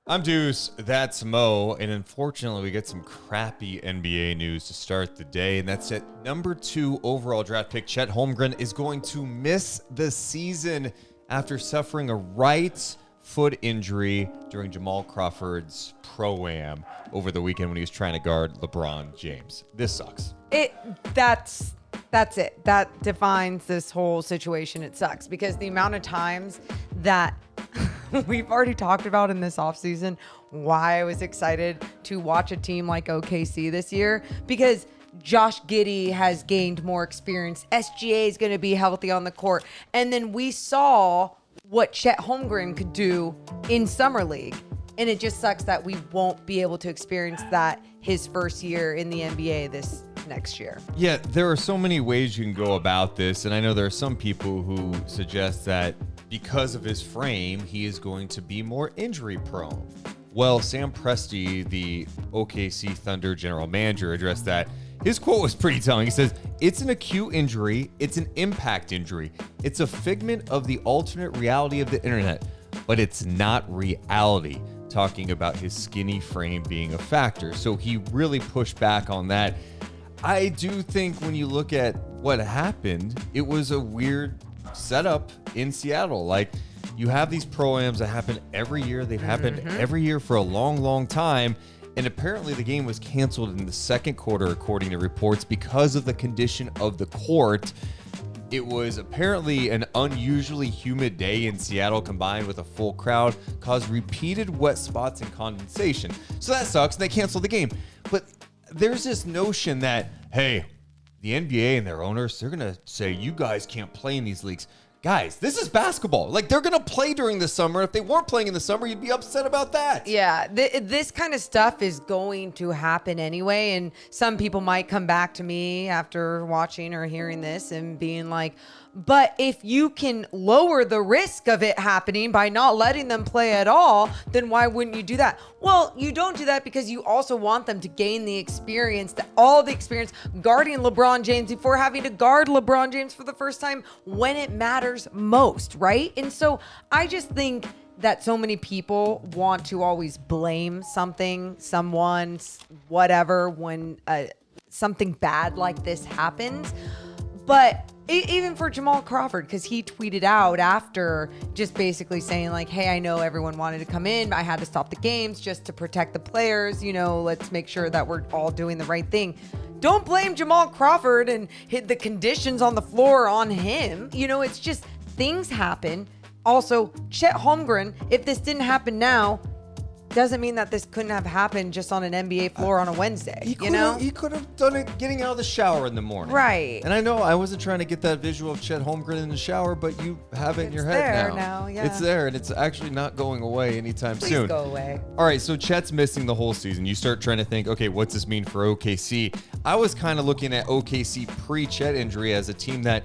I'm Deuce, that's Mo, and unfortunately we get some crappy NBA news to start the day, and that's it. Number 2 overall draft pick Chet Holmgren is going to miss the season after suffering a right foot injury during Jamal Crawford's Pro-Am over the weekend when he was trying to guard LeBron James. This sucks. That's it. That defines this whole situation. It sucks because the amount of times that we've already talked about in this offseason why I was excited to watch a team like OKC this year, because Josh Giddey has gained more experience. SGA is going to be healthy on the court. And then we saw what Chet Holmgren could do in Summer League. And it just sucks that we won't be able to experience that his first year in the NBA this next year. Yeah, there are so many ways you can go about this, and I know there are some people who suggest that because of his frame, he is going to be more injury prone. Well, Sam Presti, the OKC Thunder general manager, addressed that. His quote was pretty telling. He says, "It's an acute injury. It's an impact injury. It's a figment of the alternate reality of the internet, but it's not reality," talking about his skinny frame being a factor. So he really pushed back on that. I do think when you look at what happened, it was a weird setup in Seattle. Like, you have these pro-ams that happen every year. They've happened every year for a long, long time. And apparently the game was canceled in the second quarter, according to reports, because of the condition of the court. It was apparently an unusually humid day in Seattle, combined with a full crowd, caused repeated wet spots and condensation. So that sucks, and they canceled the game. But there's this notion that, hey, the NBA and their owners, they're going to say, you guys can't play in these leagues. Guys, this is basketball. Like, they're going to play during the summer. If they weren't playing in the summer, you'd be upset about that. Yeah, this kind of stuff is going to happen anyway. And some people might come back to me after watching or hearing this and being like, but if you can lower the risk of it happening by not letting them play at all, then why wouldn't you do that? Well, you don't do that because you also want them to gain the experience, all the experience guarding LeBron James before having to guard LeBron James for the first time when it matters most, right? And so I just think that so many people want to always blame something, someone, whatever, when something bad like this happens. But even for Jamal Crawford, because he tweeted out after just basically saying like, hey, I know everyone wanted to come in. I had to stop the games just to protect the players. You know, let's make sure that we're all doing the right thing. Don't blame Jamal Crawford and hit the conditions on the floor on him. You know, it's just things happen. Also, Chet Holmgren, if this didn't happen now, doesn't mean that this couldn't have happened just on an NBA floor on a Wednesday. He could have done it getting out of the shower in the morning. Right. And I know I wasn't trying to get that visual of Chet Holmgren in the shower, but you have it in your head now. Yeah. It's there, and it's actually not going away anytime soon. Please go away. All right, so Chet's missing the whole season. You start trying to think, okay, what's this mean for OKC? I was kind of looking at OKC pre-Chet injury as a team that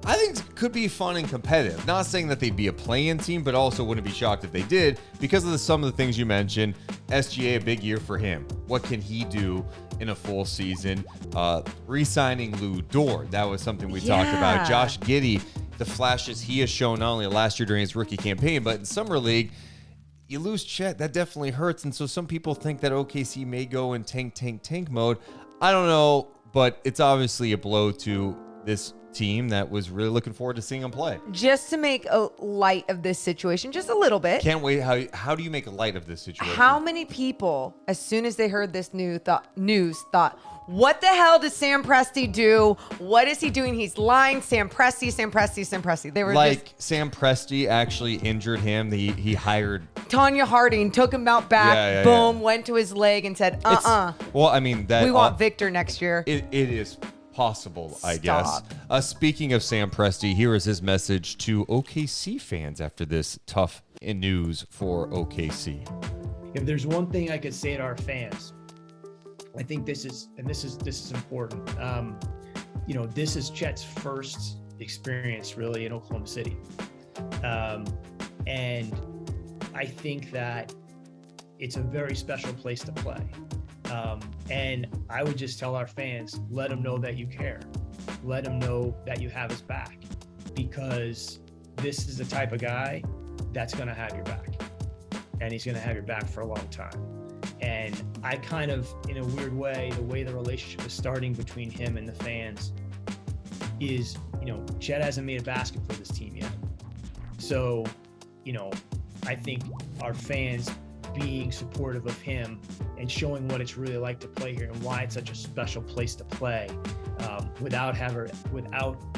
I think could be fun and competitive. Not saying that they'd be a play-in team, but also wouldn't be shocked if they did because of some of the things you mentioned. SGA, a big year for him. What can he do in a full season? Re-signing Lou Dort. That was something we talked about. Josh Giddey, the flashes he has shown not only last year during his rookie campaign, but in Summer League. You lose Chet, that definitely hurts. And so some people think that OKC may go in tank mode. I don't know, but it's obviously a blow to this team that was really looking forward to seeing him play. Just to make a light of this situation, just a little bit. Can't wait. How do you make a light of this situation? How many people, as soon as they heard this news, thought, what the hell does Sam Presti do? What is he doing? He's lying. Sam Presti. They were like Sam Presti actually injured him. He hired Tanya Harding, took him out back, boom, went to his leg and said, Well, I mean, that we want Victor next year. It is possible, I guess. Stop. Speaking of Sam Presti, here is his message to OKC fans after this tough news for OKC. If there's one thing I could say to our fans, I think this is important. This is Chet's first experience really in Oklahoma City. And I think that it's a very special place to play. And I would just tell our fans, let them know that you care. Let them know that you have his back, because this is the type of guy that's going to have your back. and he's going to have your back for a long time. And I kind of, in a weird way, the way the relationship is starting between him and the fans is, Chet hasn't made a basket for this team yet. So, I think our fans being supportive of him and showing what it's really like to play here and why it's such a special place to play, without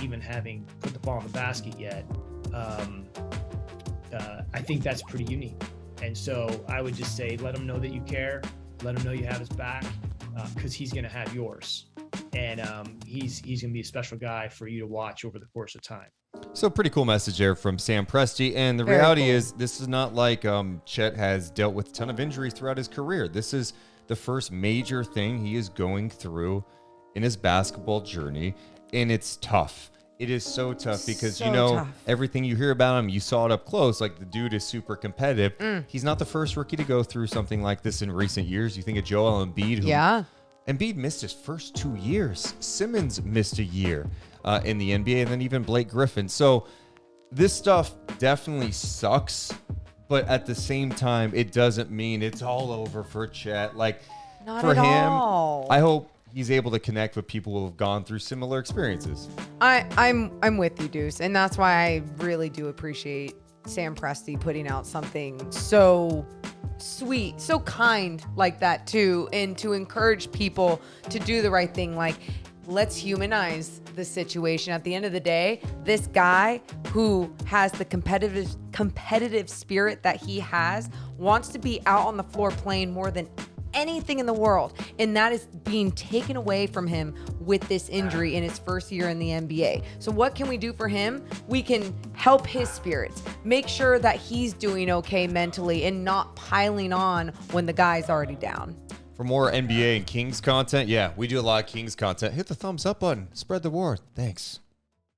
even having put the ball in the basket yet, I think that's pretty unique. And so I would just say, let him know that you care, let him know you have his back, because he's going to have yours. And he's going to be a special guy for you to watch over the course of time. So pretty cool message there from Sam Presti. And the reality is, this is not like Chet has dealt with a ton of injuries throughout his career. This is the first major thing he is going through in his basketball journey. And it's tough. It is so tough because, tough. Everything you hear about him, you saw it up close. Like, the dude is super competitive. He's not the first rookie to go through something like this in recent years. You think of Joel Embiid, who Embiid missed his first 2 years. Simmons missed a year in the NBA, and then even Blake Griffin. So this stuff definitely sucks, but at the same time, it doesn't mean it's all over for Chet. Like, not for at him, all. I hope he's able to connect with people who have gone through similar experiences. I'm with you, Deuce, and that's why I really do appreciate Sam Presti putting out something so sweet, so kind like that too, and to encourage people to do the right thing. Like, let's humanize the situation. At the end of the day, this guy who has the competitive spirit that he has wants to be out on the floor playing more than anything in the world, and that is being taken away from him with this injury in his first year in the NBA. So what can we do for him? We can help his spirits, make sure that he's doing okay mentally and not piling on when the guy's already down. For more NBA and Kings content, we do a lot of Kings content. Hit the thumbs up button, spread the word. Thanks.